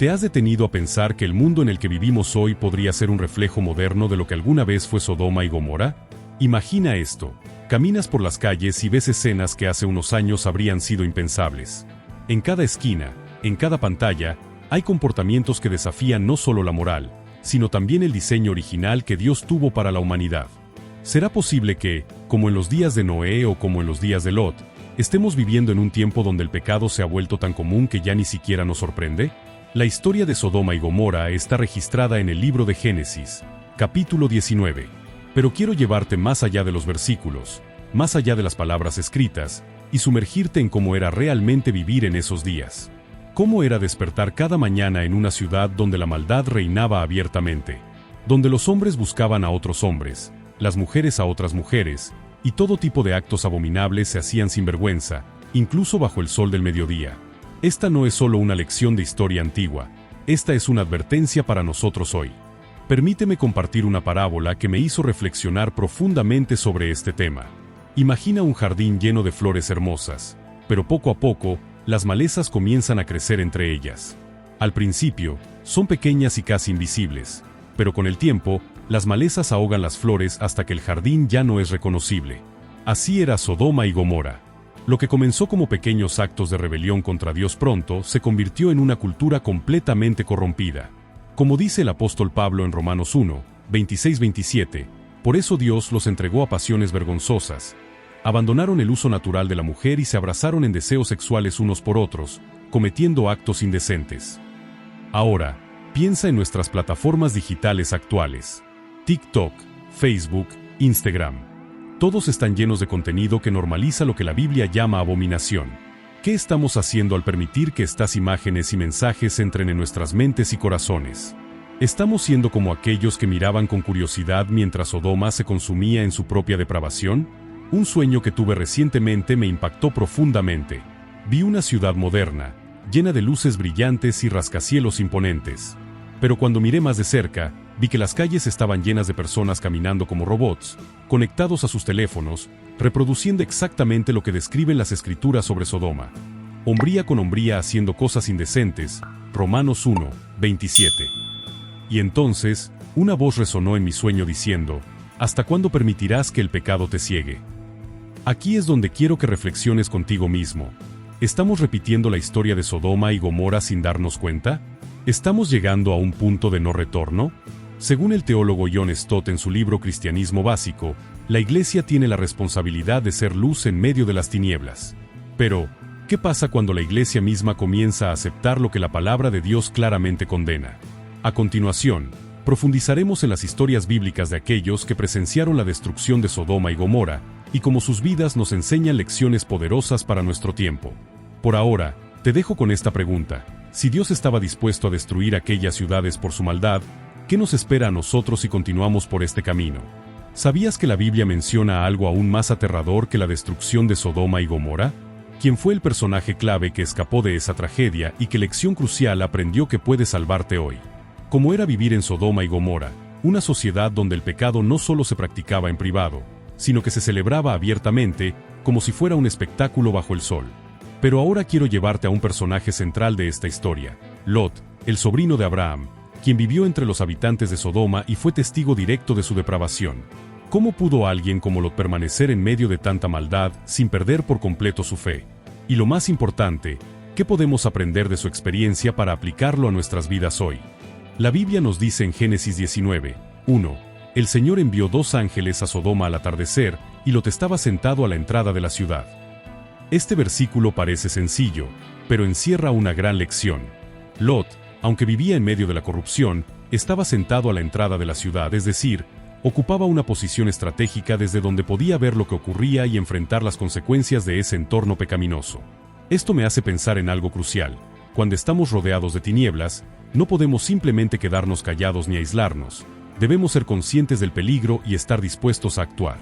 ¿Te has detenido a pensar que el mundo en el que vivimos hoy podría ser un reflejo moderno de lo que alguna vez fue Sodoma y Gomorra? Imagina esto. Caminas por las calles y ves escenas que hace unos años habrían sido impensables. En cada esquina, en cada pantalla, hay comportamientos que desafían no solo la moral, sino también el diseño original que Dios tuvo para la humanidad. ¿Será posible que, como en los días de Noé o como en los días de Lot, estemos viviendo en un tiempo donde el pecado se ha vuelto tan común que ya ni siquiera nos sorprende? La historia de Sodoma y Gomorra está registrada en el libro de Génesis, capítulo 19. Pero quiero llevarte más allá de los versículos, más allá de las palabras escritas, y sumergirte en cómo era realmente vivir en esos días. Cómo era despertar cada mañana en una ciudad donde la maldad reinaba abiertamente, donde los hombres buscaban a otros hombres, las mujeres a otras mujeres, y todo tipo de actos abominables se hacían sin vergüenza, incluso bajo el sol del mediodía. Esta no es solo una lección de historia antigua, esta es una advertencia para nosotros hoy. Permíteme compartir una parábola que me hizo reflexionar profundamente sobre este tema. Imagina un jardín lleno de flores hermosas, pero poco a poco, las malezas comienzan a crecer entre ellas. Al principio, son pequeñas y casi invisibles, pero con el tiempo, las malezas ahogan las flores hasta que el jardín ya no es reconocible. Así era Sodoma y Gomorra. Lo que comenzó como pequeños actos de rebelión contra Dios pronto se convirtió en una cultura completamente corrompida. Como dice el apóstol Pablo en Romanos 1, 26-27, por eso Dios los entregó a pasiones vergonzosas. Abandonaron el uso natural de la mujer y se abrazaron en deseos sexuales unos por otros, cometiendo actos indecentes. Ahora, piensa en nuestras plataformas digitales actuales. TikTok, Facebook, Instagram. Todos están llenos de contenido que normaliza lo que la Biblia llama abominación. ¿Qué estamos haciendo al permitir que estas imágenes y mensajes entren en nuestras mentes y corazones? ¿Estamos siendo como aquellos que miraban con curiosidad mientras Sodoma se consumía en su propia depravación? Un sueño que tuve recientemente me impactó profundamente. Vi una ciudad moderna, llena de luces brillantes y rascacielos imponentes. Pero cuando miré más de cerca, vi que las calles estaban llenas de personas caminando como robots, conectados a sus teléfonos, reproduciendo exactamente lo que describen las escrituras sobre Sodoma. Hombría con hombría haciendo cosas indecentes, Romanos 1, 27. Y entonces, una voz resonó en mi sueño diciendo, ¿hasta cuándo permitirás que el pecado te ciegue? Aquí es donde quiero que reflexiones contigo mismo. ¿Estamos repitiendo la historia de Sodoma y Gomorra sin darnos cuenta? ¿Estamos llegando a un punto de no retorno? Según el teólogo John Stott en su libro Cristianismo Básico, la Iglesia tiene la responsabilidad de ser luz en medio de las tinieblas. Pero, ¿qué pasa cuando la Iglesia misma comienza a aceptar lo que la palabra de Dios claramente condena? A continuación, profundizaremos en las historias bíblicas de aquellos que presenciaron la destrucción de Sodoma y Gomorra, y cómo sus vidas nos enseñan lecciones poderosas para nuestro tiempo. Por ahora, te dejo con esta pregunta. Si Dios estaba dispuesto a destruir aquellas ciudades por su maldad, ¿qué nos espera a nosotros si continuamos por este camino? ¿Sabías que la Biblia menciona algo aún más aterrador que la destrucción de Sodoma y Gomorra? ¿Quién fue el personaje clave que escapó de esa tragedia y qué lección crucial aprendió que puede salvarte hoy? ¿Cómo era vivir en Sodoma y Gomorra, una sociedad donde el pecado no solo se practicaba en privado, sino que se celebraba abiertamente, como si fuera un espectáculo bajo el sol? Pero ahora quiero llevarte a un personaje central de esta historia, Lot, el sobrino de Abraham, quien vivió entre los habitantes de Sodoma y fue testigo directo de su depravación. ¿Cómo pudo alguien como Lot permanecer en medio de tanta maldad sin perder por completo su fe? Y lo más importante, ¿qué podemos aprender de su experiencia para aplicarlo a nuestras vidas hoy? La Biblia nos dice en Génesis 19, 1, el Señor envió 2 ángeles a Sodoma al atardecer, y Lot estaba sentado a la entrada de la ciudad. Este versículo parece sencillo, pero encierra una gran lección. Lot, aunque vivía en medio de la corrupción, estaba sentado a la entrada de la ciudad, es decir, ocupaba una posición estratégica desde donde podía ver lo que ocurría y enfrentar las consecuencias de ese entorno pecaminoso. Esto me hace pensar en algo crucial. Cuando estamos rodeados de tinieblas, no podemos simplemente quedarnos callados ni aislarnos. Debemos ser conscientes del peligro y estar dispuestos a actuar.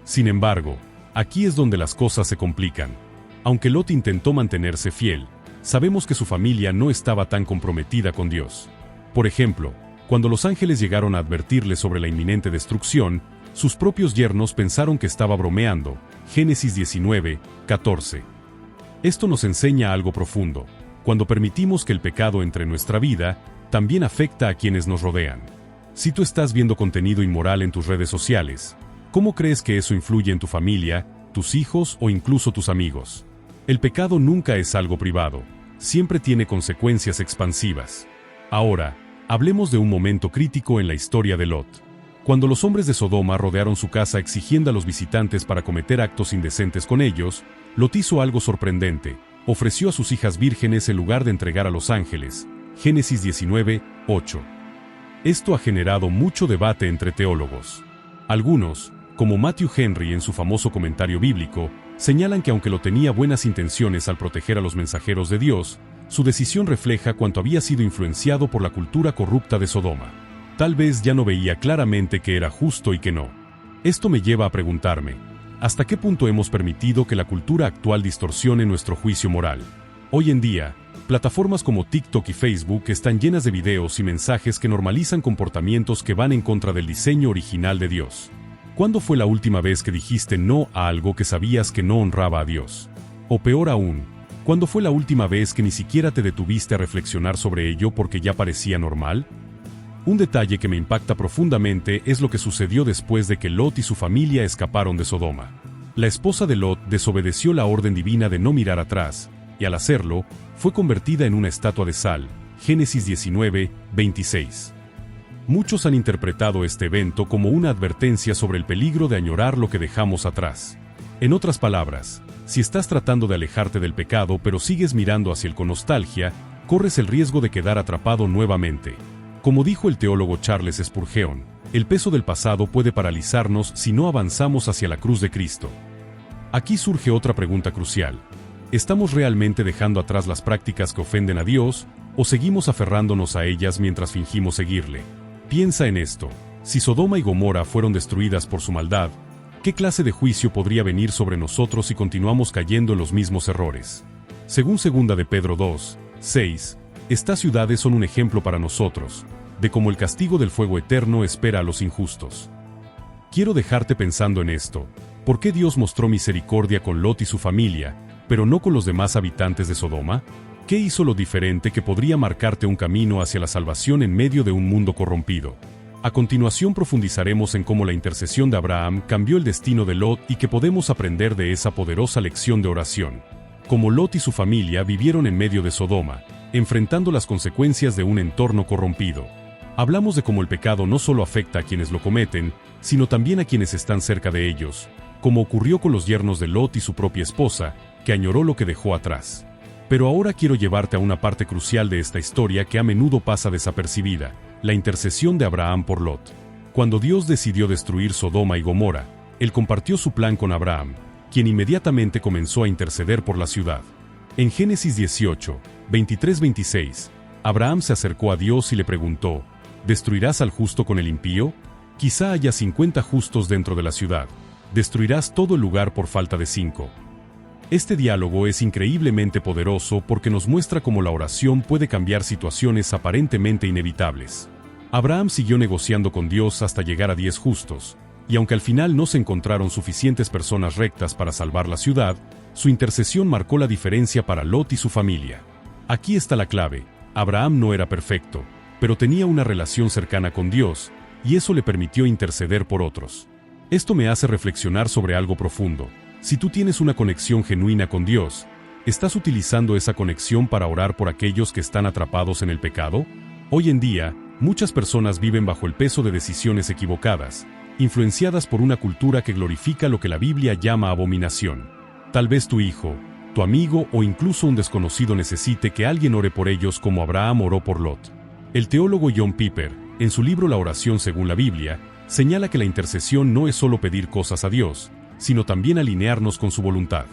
Sin embargo, aquí es donde las cosas se complican. Aunque Lot intentó mantenerse fiel, sabemos que su familia no estaba tan comprometida con Dios. Por ejemplo, cuando los ángeles llegaron a advertirle sobre la inminente destrucción, sus propios yernos pensaron que estaba bromeando. Génesis 19, 14. Esto nos enseña algo profundo. Cuando permitimos que el pecado entre en nuestra vida, también afecta a quienes nos rodean. Si tú estás viendo contenido inmoral en tus redes sociales, ¿cómo crees que eso influye en tu familia, tus hijos o incluso tus amigos? El pecado nunca es algo privado, siempre tiene consecuencias expansivas. Ahora, hablemos de un momento crítico en la historia de Lot. Cuando los hombres de Sodoma rodearon su casa exigiendo a los visitantes para cometer actos indecentes con ellos, Lot hizo algo sorprendente: ofreció a sus hijas vírgenes en lugar de entregar a los ángeles. Génesis 19, 8. Esto ha generado mucho debate entre teólogos. Algunos, como Matthew Henry en su famoso comentario bíblico, señalan que aunque Lot tenía buenas intenciones al proteger a los mensajeros de Dios, su decisión refleja cuánto había sido influenciado por la cultura corrupta de Sodoma. Tal vez ya no veía claramente que era justo y que no. Esto me lleva a preguntarme, ¿hasta qué punto hemos permitido que la cultura actual distorsione nuestro juicio moral? Hoy en día, plataformas como TikTok y Facebook están llenas de videos y mensajes que normalizan comportamientos que van en contra del diseño original de Dios. ¿Cuándo fue la última vez que dijiste no a algo que sabías que no honraba a Dios? O peor aún, ¿cuándo fue la última vez que ni siquiera te detuviste a reflexionar sobre ello porque ya parecía normal? Un detalle que me impacta profundamente es lo que sucedió después de que Lot y su familia escaparon de Sodoma. La esposa de Lot desobedeció la orden divina de no mirar atrás, y al hacerlo, fue convertida en una estatua de sal. Génesis 19, 26. Muchos han interpretado este evento como una advertencia sobre el peligro de añorar lo que dejamos atrás. En otras palabras, si estás tratando de alejarte del pecado pero sigues mirando hacia él con nostalgia, corres el riesgo de quedar atrapado nuevamente. Como dijo el teólogo Charles Spurgeon, el peso del pasado puede paralizarnos si no avanzamos hacia la cruz de Cristo. Aquí surge otra pregunta crucial. ¿Estamos realmente dejando atrás las prácticas que ofenden a Dios, o seguimos aferrándonos a ellas mientras fingimos seguirle? Piensa en esto. Si Sodoma y Gomorra fueron destruidas por su maldad, ¿qué clase de juicio podría venir sobre nosotros si continuamos cayendo en los mismos errores? Según 2 de Pedro 2, 6, estas ciudades son un ejemplo para nosotros, de cómo el castigo del fuego eterno espera a los injustos. Quiero dejarte pensando en esto. ¿Por qué Dios mostró misericordia con Lot y su familia, pero no con los demás habitantes de Sodoma? ¿Qué hizo lo diferente que podría marcarte un camino hacia la salvación en medio de un mundo corrompido? A continuación profundizaremos en cómo la intercesión de Abraham cambió el destino de Lot y qué podemos aprender de esa poderosa lección de oración. Cómo Lot y su familia vivieron en medio de Sodoma, enfrentando las consecuencias de un entorno corrompido. Hablamos de cómo el pecado no solo afecta a quienes lo cometen, sino también a quienes están cerca de ellos, como ocurrió con los yernos de Lot y su propia esposa, que añoró lo que dejó atrás. Pero ahora quiero llevarte a una parte crucial de esta historia que a menudo pasa desapercibida: la intercesión de Abraham por Lot. Cuando Dios decidió destruir Sodoma y Gomorra, Él compartió su plan con Abraham, quien inmediatamente comenzó a interceder por la ciudad. En Génesis 18, 23-26, Abraham se acercó a Dios y le preguntó: ¿destruirás al justo con el impío? Quizá haya 50 justos dentro de la ciudad. ¿Destruirás todo el lugar por falta de 5? Este diálogo es increíblemente poderoso porque nos muestra cómo la oración puede cambiar situaciones aparentemente inevitables. Abraham siguió negociando con Dios hasta llegar a 10 justos, y aunque al final no se encontraron suficientes personas rectas para salvar la ciudad, su intercesión marcó la diferencia para Lot y su familia. Aquí está la clave: Abraham no era perfecto, pero tenía una relación cercana con Dios, y eso le permitió interceder por otros. Esto me hace reflexionar sobre algo profundo. Si tú tienes una conexión genuina con Dios, ¿estás utilizando esa conexión para orar por aquellos que están atrapados en el pecado? Hoy en día, muchas personas viven bajo el peso de decisiones equivocadas, influenciadas por una cultura que glorifica lo que la Biblia llama abominación. Tal vez tu hijo, tu amigo o incluso un desconocido necesite que alguien ore por ellos como Abraham oró por Lot. El teólogo John Piper, en su libro La oración según la Biblia, señala que la intercesión no es solo pedir cosas a Dios, sino también alinearnos con su voluntad.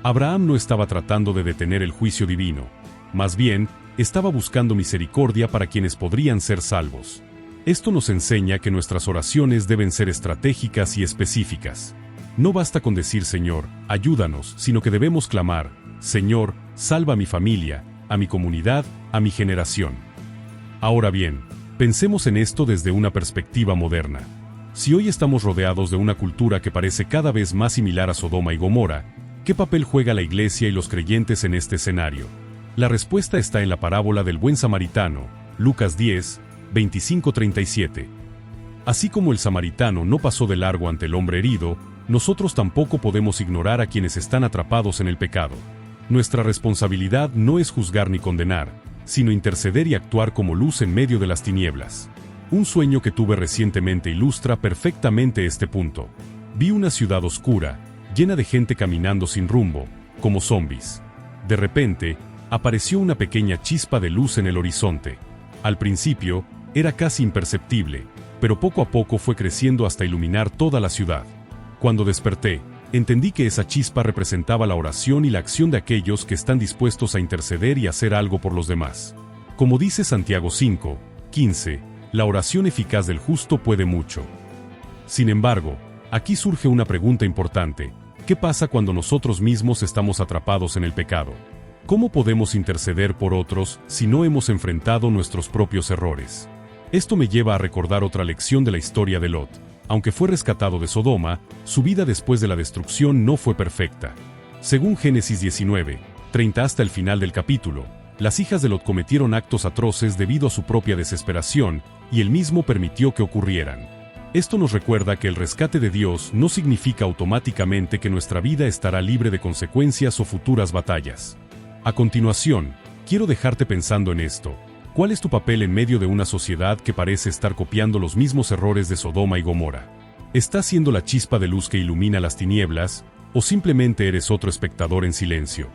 Abraham no estaba tratando de detener el juicio divino, más bien, estaba buscando misericordia para quienes podrían ser salvos. Esto nos enseña que nuestras oraciones deben ser estratégicas y específicas. No basta con decir Señor, ayúdanos, sino que debemos clamar: Señor, salva a mi familia, a mi comunidad, a mi generación. Ahora bien, pensemos en esto desde una perspectiva moderna. Si hoy estamos rodeados de una cultura que parece cada vez más similar a Sodoma y Gomorra, ¿qué papel juega la iglesia y los creyentes en este escenario? La respuesta está en la parábola del buen samaritano, Lucas 10, 25-37. Así como el samaritano no pasó de largo ante el hombre herido, nosotros tampoco podemos ignorar a quienes están atrapados en el pecado. Nuestra responsabilidad no es juzgar ni condenar, sino interceder y actuar como luz en medio de las tinieblas. Un sueño que tuve recientemente ilustra perfectamente este punto. Vi una ciudad oscura, llena de gente caminando sin rumbo, como zombies. De repente, apareció una pequeña chispa de luz en el horizonte. Al principio, era casi imperceptible, pero poco a poco fue creciendo hasta iluminar toda la ciudad. Cuando desperté, entendí que esa chispa representaba la oración y la acción de aquellos que están dispuestos a interceder y hacer algo por los demás. Como dice Santiago 5, 15, la oración eficaz del justo puede mucho. Sin embargo, aquí surge una pregunta importante. ¿Qué pasa cuando nosotros mismos estamos atrapados en el pecado? ¿Cómo podemos interceder por otros si no hemos enfrentado nuestros propios errores? Esto me lleva a recordar otra lección de la historia de Lot. Aunque fue rescatado de Sodoma, su vida después de la destrucción no fue perfecta. Según Génesis 19, 30 hasta el final del capítulo, las hijas de Lot cometieron actos atroces debido a su propia desesperación, y él mismo permitió que ocurrieran. Esto nos recuerda que el rescate de Dios no significa automáticamente que nuestra vida estará libre de consecuencias o futuras batallas. A continuación, quiero dejarte pensando en esto. ¿Cuál es tu papel en medio de una sociedad que parece estar copiando los mismos errores de Sodoma y Gomorra? ¿Estás siendo la chispa de luz que ilumina las tinieblas, o simplemente eres otro espectador en silencio?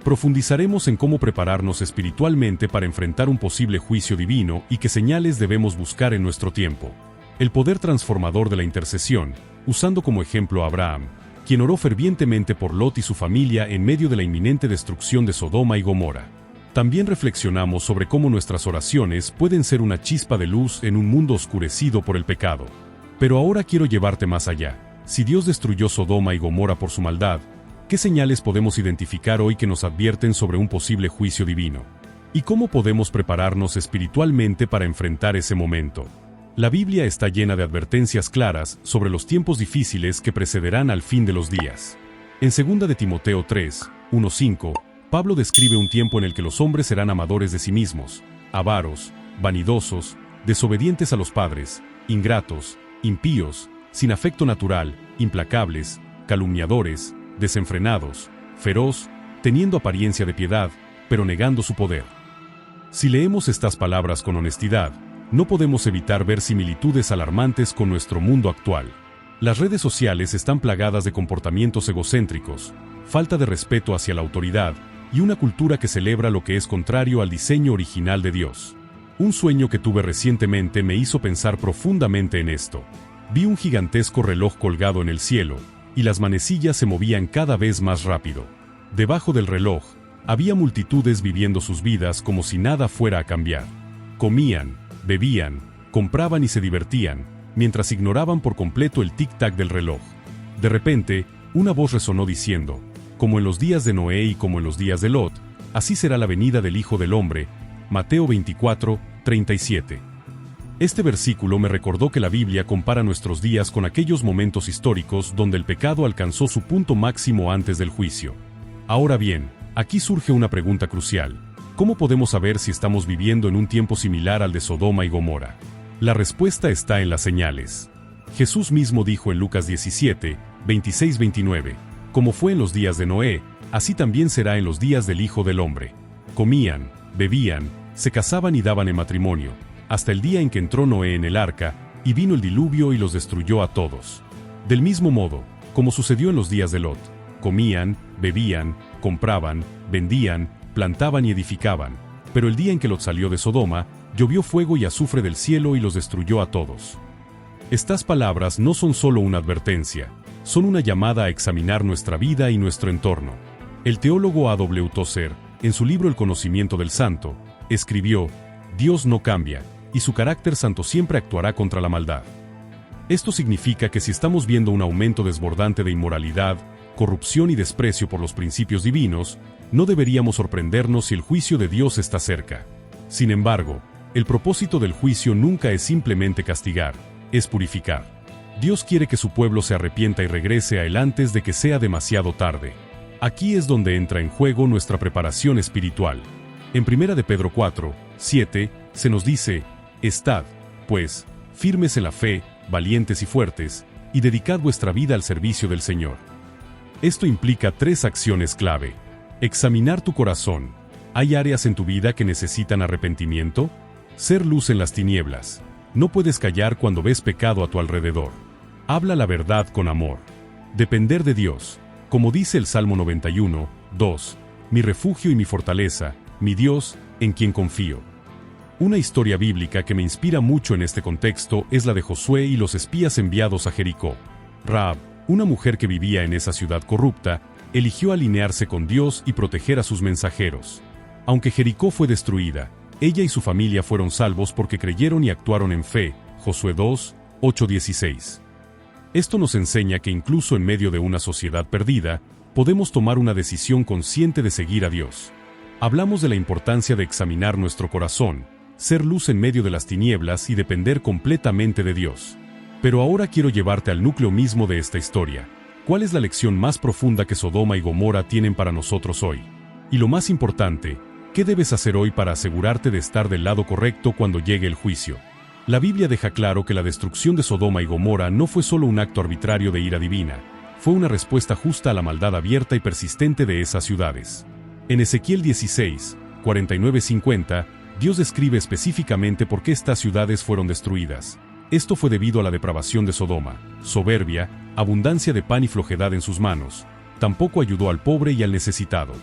Profundizaremos en cómo prepararnos espiritualmente para enfrentar un posible juicio divino y qué señales debemos buscar en nuestro tiempo. El poder transformador de la intercesión, usando como ejemplo a Abraham, quien oró fervientemente por Lot y su familia en medio de la inminente destrucción de Sodoma y Gomorra. También reflexionamos sobre cómo nuestras oraciones pueden ser una chispa de luz en un mundo oscurecido por el pecado. Pero ahora quiero llevarte más allá. Si Dios destruyó Sodoma y Gomorra por su maldad, ¿qué señales podemos identificar hoy que nos advierten sobre un posible juicio divino? ¿Y cómo podemos prepararnos espiritualmente para enfrentar ese momento? La Biblia está llena de advertencias claras sobre los tiempos difíciles que precederán al fin de los días. En 2 de Timoteo 3, 1-5, Pablo describe un tiempo en el que los hombres serán amadores de sí mismos, avaros, vanidosos, desobedientes a los padres, ingratos, impíos, sin afecto natural, implacables, calumniadores, desenfrenados, feroz, teniendo apariencia de piedad, pero negando su poder. Si leemos estas palabras con honestidad, no podemos evitar ver similitudes alarmantes con nuestro mundo actual. Las redes sociales están plagadas de comportamientos egocéntricos, falta de respeto hacia la autoridad, y una cultura que celebra lo que es contrario al diseño original de Dios. Un sueño que tuve recientemente me hizo pensar profundamente en esto. Vi un gigantesco reloj colgado en el cielo, y las manecillas se movían cada vez más rápido. Debajo del reloj, había multitudes viviendo sus vidas como si nada fuera a cambiar. Comían, bebían, compraban y se divertían, mientras ignoraban por completo el tic-tac del reloj. De repente, una voz resonó diciendo: como en los días de Noé y como en los días de Lot, así será la venida del Hijo del Hombre. Mateo 24, 37. Este versículo me recordó que la Biblia compara nuestros días con aquellos momentos históricos donde el pecado alcanzó su punto máximo antes del juicio. Ahora bien, aquí surge una pregunta crucial. ¿Cómo podemos saber si estamos viviendo en un tiempo similar al de Sodoma y Gomorra? La respuesta está en las señales. Jesús mismo dijo en Lucas 17, 26-29, como fue en los días de Noé, así también será en los días del Hijo del Hombre. Comían, bebían, se casaban y daban en matrimonio, hasta el día en que entró Noé en el arca, y vino el diluvio y los destruyó a todos. Del mismo modo, como sucedió en los días de Lot, comían, bebían, compraban, vendían, plantaban y edificaban, pero el día en que Lot salió de Sodoma, llovió fuego y azufre del cielo y los destruyó a todos. Estas palabras no son solo una advertencia, son una llamada a examinar nuestra vida y nuestro entorno. El teólogo A. W. Tozer, en su libro El conocimiento del santo, escribió: Dios no cambia, y su carácter santo siempre actuará contra la maldad. Esto significa que si estamos viendo un aumento desbordante de inmoralidad, corrupción y desprecio por los principios divinos, no deberíamos sorprendernos si el juicio de Dios está cerca. Sin embargo, el propósito del juicio nunca es simplemente castigar, es purificar. Dios quiere que su pueblo se arrepienta y regrese a Él antes de que sea demasiado tarde. Aquí es donde entra en juego nuestra preparación espiritual. En 1 de Pedro 4, 7, se nos dice: estad, pues, firmes en la fe, valientes y fuertes, y dedicad vuestra vida al servicio del Señor. Esto implica 3 acciones clave. Examinar tu corazón. ¿Hay áreas en tu vida que necesitan arrepentimiento? Ser luz en las tinieblas. No puedes callar cuando ves pecado a tu alrededor. Habla la verdad con amor. Depender de Dios. Como dice el Salmo 91, 2, mi refugio y mi fortaleza, mi Dios, en quien confío. Una historia bíblica que me inspira mucho en este contexto es la de Josué y los espías enviados a Jericó. Rahab, una mujer que vivía en esa ciudad corrupta, eligió alinearse con Dios y proteger a sus mensajeros. Aunque Jericó fue destruida, ella y su familia fueron salvos porque creyeron y actuaron en fe. Josué 2, 8-16. Esto nos enseña que incluso en medio de una sociedad perdida, podemos tomar una decisión consciente de seguir a Dios. Hablamos de la importancia de examinar nuestro corazón, ser luz en medio de las tinieblas y depender completamente de Dios. Pero ahora quiero llevarte al núcleo mismo de esta historia. ¿Cuál es la lección más profunda que Sodoma y Gomorra tienen para nosotros hoy? Y lo más importante, ¿qué debes hacer hoy para asegurarte de estar del lado correcto cuando llegue el juicio? La Biblia deja claro que la destrucción de Sodoma y Gomorra no fue solo un acto arbitrario de ira divina, fue una respuesta justa a la maldad abierta y persistente de esas ciudades. En Ezequiel 16, 49-50, Dios describe específicamente por qué estas ciudades fueron destruidas. Esto fue debido a la depravación de Sodoma, soberbia, abundancia de pan y flojedad en sus manos. Tampoco ayudó al pobre y al necesitado.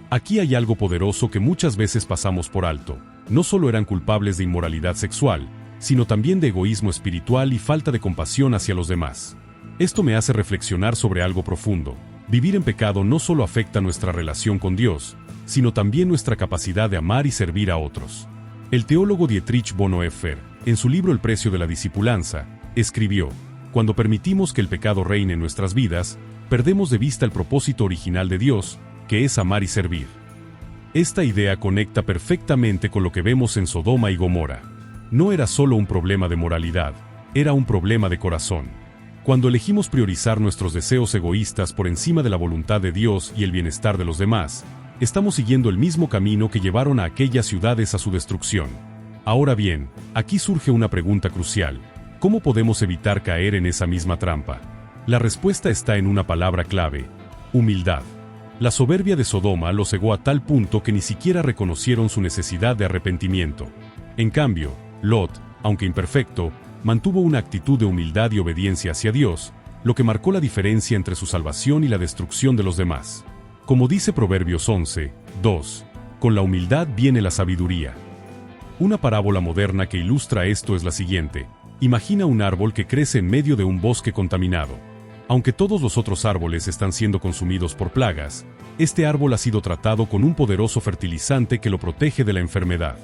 Aquí hay algo poderoso que muchas veces pasamos por alto. No solo eran culpables de inmoralidad sexual, sino también de egoísmo espiritual y falta de compasión hacia los demás. Esto me hace reflexionar sobre algo profundo. Vivir en pecado no solo afecta nuestra relación con Dios, sino también nuestra capacidad de amar y servir a otros. El teólogo Dietrich Bonhoeffer, en su libro El precio de la discipulanza, escribió: cuando permitimos que el pecado reine en nuestras vidas, perdemos de vista el propósito original de Dios, que es amar y servir. Esta idea conecta perfectamente con lo que vemos en Sodoma y Gomorra. No era solo un problema de moralidad, era un problema de corazón. Cuando elegimos priorizar nuestros deseos egoístas por encima de la voluntad de Dios y el bienestar de los demás, estamos siguiendo el mismo camino que llevaron a aquellas ciudades a su destrucción. Ahora bien, aquí surge una pregunta crucial: ¿cómo podemos evitar caer en esa misma trampa? La respuesta está en una palabra clave: humildad. La soberbia de Sodoma los cegó a tal punto que ni siquiera reconocieron su necesidad de arrepentimiento. En cambio, Lot, aunque imperfecto, mantuvo una actitud de humildad y obediencia hacia Dios, lo que marcó la diferencia entre su salvación y la destrucción de los demás. Como dice Proverbios 11, 2, con la humildad viene la sabiduría. Una parábola moderna que ilustra esto es la siguiente: imagina un árbol que crece en medio de un bosque contaminado. Aunque todos los otros árboles están siendo consumidos por plagas, este árbol ha sido tratado con un poderoso fertilizante que lo protege de la enfermedad.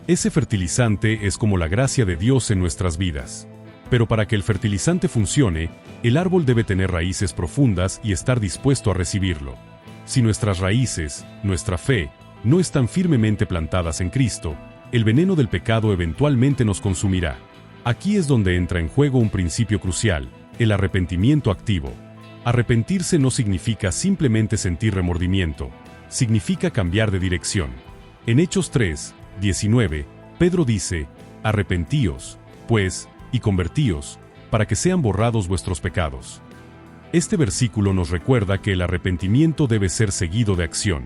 Ese fertilizante es como la gracia de Dios en nuestras vidas. Pero para que el fertilizante funcione, el árbol debe tener raíces profundas y estar dispuesto a recibirlo. Si nuestras raíces, nuestra fe, no están firmemente plantadas en Cristo, el veneno del pecado eventualmente nos consumirá. Aquí es donde entra en juego un principio crucial: el arrepentimiento activo. Arrepentirse no significa simplemente sentir remordimiento, significa cambiar de dirección. En Hechos 3, 19, Pedro dice: arrepentíos, pues, y convertíos, para que sean borrados vuestros pecados. Este versículo nos recuerda que el arrepentimiento debe ser seguido de acción.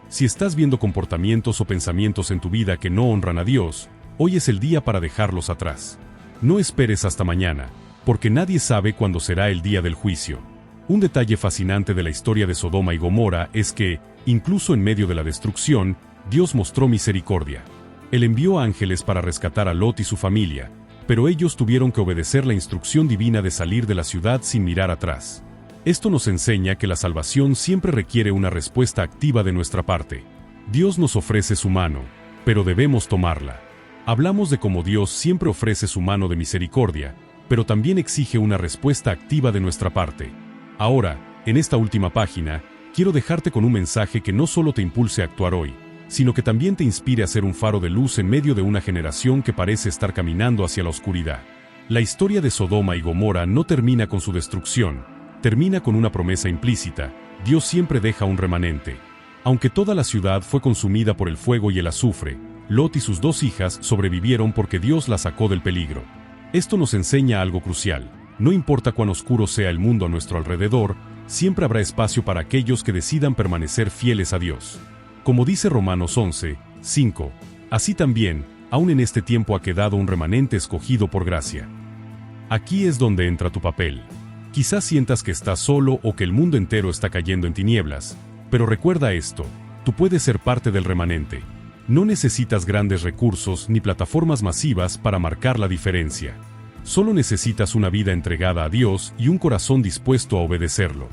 Si estás viendo comportamientos o pensamientos en tu vida que no honran a Dios, hoy es el día para dejarlos atrás. No esperes hasta mañana, porque nadie sabe cuándo será el día del juicio. Un detalle fascinante de la historia de Sodoma y Gomorra es que, incluso en medio de la destrucción, Dios mostró misericordia. Él envió ángeles para rescatar a Lot y su familia, pero ellos tuvieron que obedecer la instrucción divina de salir de la ciudad sin mirar atrás. Esto nos enseña que la salvación siempre requiere una respuesta activa de nuestra parte. Dios nos ofrece su mano, pero debemos tomarla. Hablamos de cómo Dios siempre ofrece su mano de misericordia, pero también exige una respuesta activa de nuestra parte. Ahora, en esta última página, quiero dejarte con un mensaje que no solo te impulse a actuar hoy, sino que también te inspire a ser un faro de luz en medio de una generación que parece estar caminando hacia la oscuridad. La historia de Sodoma y Gomorra no termina con su destrucción, termina con una promesa implícita: Dios siempre deja un remanente. Aunque toda la ciudad fue consumida por el fuego y el azufre, Lot y sus 2 hijas sobrevivieron porque Dios las sacó del peligro. Esto nos enseña algo crucial. No importa cuán oscuro sea el mundo a nuestro alrededor, siempre habrá espacio para aquellos que decidan permanecer fieles a Dios. Como dice Romanos 11:5, así también, aún en este tiempo ha quedado un remanente escogido por gracia. Aquí es donde entra tu papel. Quizás sientas que estás solo o que el mundo entero está cayendo en tinieblas, pero recuerda esto, tú puedes ser parte del remanente. No necesitas grandes recursos ni plataformas masivas para marcar la diferencia. Solo necesitas una vida entregada a Dios y un corazón dispuesto a obedecerlo.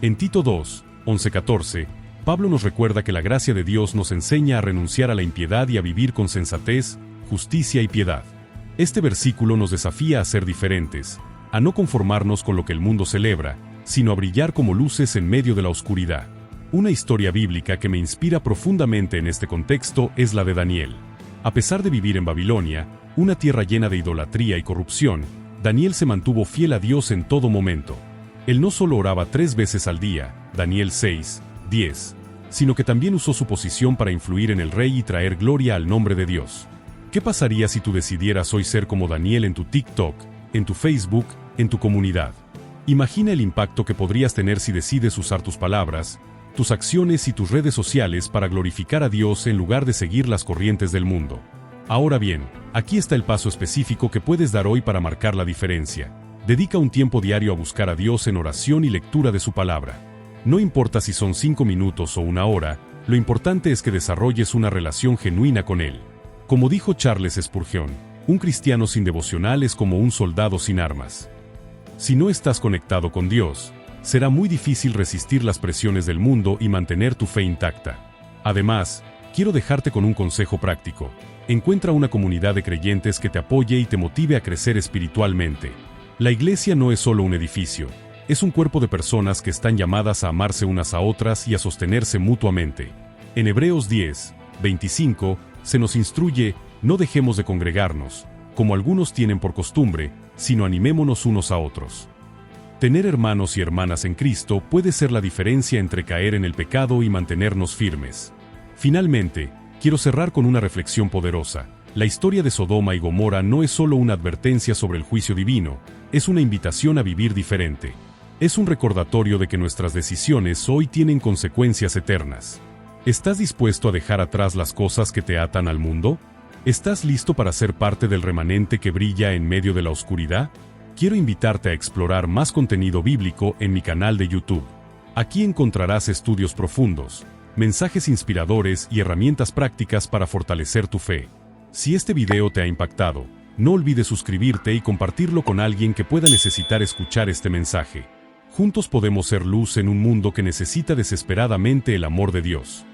En Tito 2:11-14, Pablo nos recuerda que la gracia de Dios nos enseña a renunciar a la impiedad y a vivir con sensatez, justicia y piedad. Este versículo nos desafía a ser diferentes, a no conformarnos con lo que el mundo celebra, sino a brillar como luces en medio de la oscuridad. Una historia bíblica que me inspira profundamente en este contexto es la de Daniel. A pesar de vivir en Babilonia, una tierra llena de idolatría y corrupción, Daniel se mantuvo fiel a Dios en todo momento. Él no solo oraba 3 veces al día, Daniel 6:10, sino que también usó su posición para influir en el rey y traer gloria al nombre de Dios. ¿Qué pasaría si tú decidieras hoy ser como Daniel en tu TikTok, en tu Facebook, en tu comunidad? Imagina el impacto que podrías tener si decides usar tus palabras, tus acciones y tus redes sociales para glorificar a Dios en lugar de seguir las corrientes del mundo. Ahora bien, aquí está el paso específico que puedes dar hoy para marcar la diferencia. Dedica un tiempo diario a buscar a Dios en oración y lectura de su palabra. No importa si son 5 minutos o 1 hora, lo importante es que desarrolles una relación genuina con Él. Como dijo Charles Spurgeon, un cristiano sin devocional es como un soldado sin armas. Si no estás conectado con Dios, será muy difícil resistir las presiones del mundo y mantener tu fe intacta. Además, quiero dejarte con un consejo práctico. Encuentra una comunidad de creyentes que te apoye y te motive a crecer espiritualmente. La iglesia no es solo un edificio, es un cuerpo de personas que están llamadas a amarse unas a otras y a sostenerse mutuamente. En Hebreos 10:25, se nos instruye, no dejemos de congregarnos, como algunos tienen por costumbre, sino animémonos unos a otros. Tener hermanos y hermanas en Cristo puede ser la diferencia entre caer en el pecado y mantenernos firmes. Finalmente, quiero cerrar con una reflexión poderosa. La historia de Sodoma y Gomorra no es solo una advertencia sobre el juicio divino, es una invitación a vivir diferente. Es un recordatorio de que nuestras decisiones hoy tienen consecuencias eternas. ¿Estás dispuesto a dejar atrás las cosas que te atan al mundo? ¿Estás listo para ser parte del remanente que brilla en medio de la oscuridad? Quiero invitarte a explorar más contenido bíblico en mi canal de YouTube. Aquí encontrarás estudios profundos, mensajes inspiradores y herramientas prácticas para fortalecer tu fe. Si este video te ha impactado, no olvides suscribirte y compartirlo con alguien que pueda necesitar escuchar este mensaje. Juntos podemos ser luz en un mundo que necesita desesperadamente el amor de Dios.